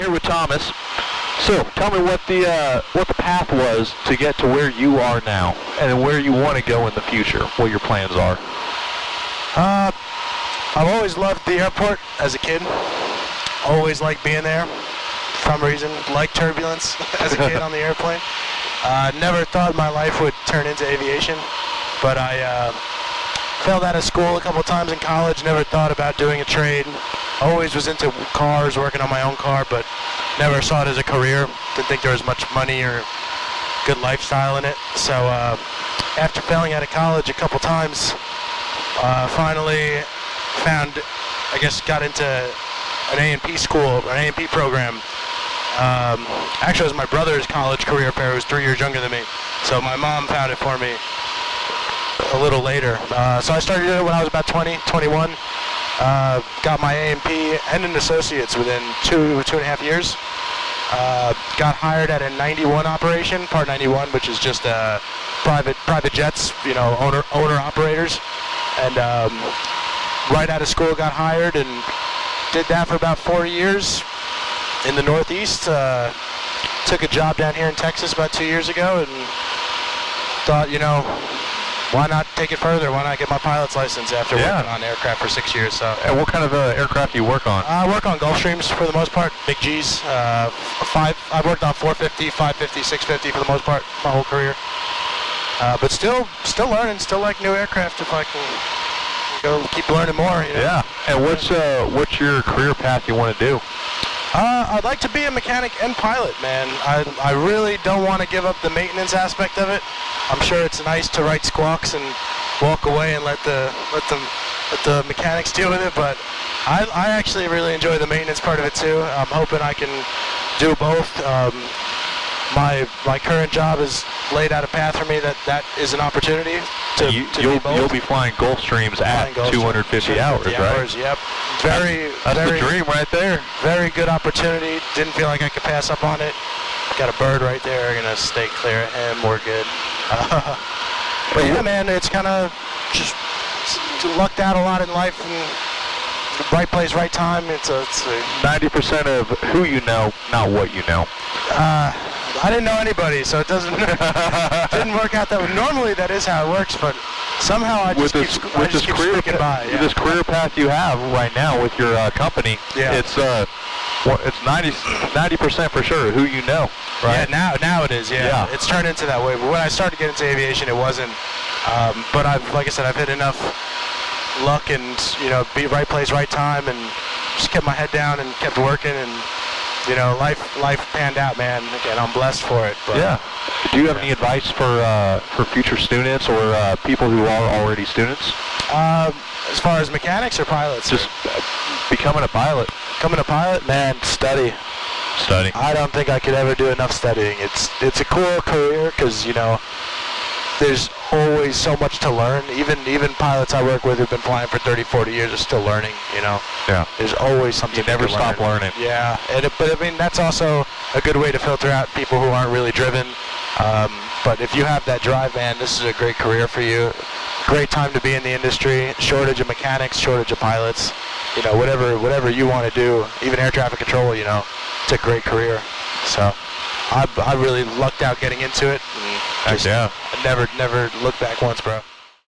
here with Thomas. So, tell me what the path was to get to where you are now, and where you want to go in the future. What your plans are. I've always loved the airport as a kid. Always liked being there. For some reason, liked turbulence as a kid on the airplane. Never thought my life would turn into aviation, but I failed out of school a couple times in college. Never thought about doing a trade. Always was into cars, working on my own car, but never saw it as a career. Didn't think there was much money or good lifestyle in it. So after failing out of college a couple times, finally got into an A&P school, an A&P program. Actually, it was my brother's college career fair. He was 3 years younger than me. So my mom found it for me a little later. So I started doing it when I was about 20, 21. Got my A&P and an associate's within two and a half years. Got hired at a 91 operation, Part 91, which is just private jets, owner operators. And right out of school, got hired and did that for about 4 years in the Northeast. Took a job down here in Texas about 2 years ago, and thought, why not take it further? Why not get my pilot's license after working on aircraft for 6 years? So. And what kind of aircraft do you work on? I work on Gulfstreams for the most part, big Gs. I've worked on 450, 550, 650 for the most part my whole career. But still learning, still like new aircraft if I can go keep learning more. Yeah. And what's your career path you want to do? I'd like to be a mechanic and pilot, man. I really don't want to give up the maintenance aspect of it. I'm sure it's nice to write squawks and walk away and let the mechanics deal with it, but I actually really enjoy the maintenance part of it too. I'm hoping I can do both. My current job has laid out a path for me that is an opportunity to do both. You'll be flying Gulfstreams at 250 hours, right? Yep. That's the dream right there. Very good opportunity. Didn't feel like I could pass up on it. Got a bird right there. Gonna stay clear of him. We're good. But yeah, man, it's kind of just lucked out a lot in life and right place, right time. It's 90% of who you know, not what you know. I didn't know anybody, so it didn't work out that way. Normally that is how it works, but somehow I just keep squeaking by. With this career path you have right now with your company, it's 90% for sure who you know, right? Yeah, now it is. Yeah, it's turned into that way. But when I started getting into aviation, it wasn't. But like I said, I've hit enough luck and be right place, right time, and just kept my head down and kept working and. Life panned out, man. Again, I'm blessed for it. But, yeah. Do you have any advice for future students or people who are already students? As far as mechanics or pilots? Just becoming a pilot. Becoming a pilot? Man, study. Study. I don't think I could ever do enough studying. It's a cool career because, there's always so much to learn. Even pilots I work with who've been flying for 30, 40 years are still learning, Yeah. There's always something you never stop learning. Yeah, but I mean, that's also a good way to filter out people who aren't really driven. But if you have that drive, man, this is a great career for you. Great time to be in the industry. Shortage of mechanics, shortage of pilots. Whatever you want to do, even air traffic control, it's a great career. So I really lucked out getting into it. And I never looked back once, bro.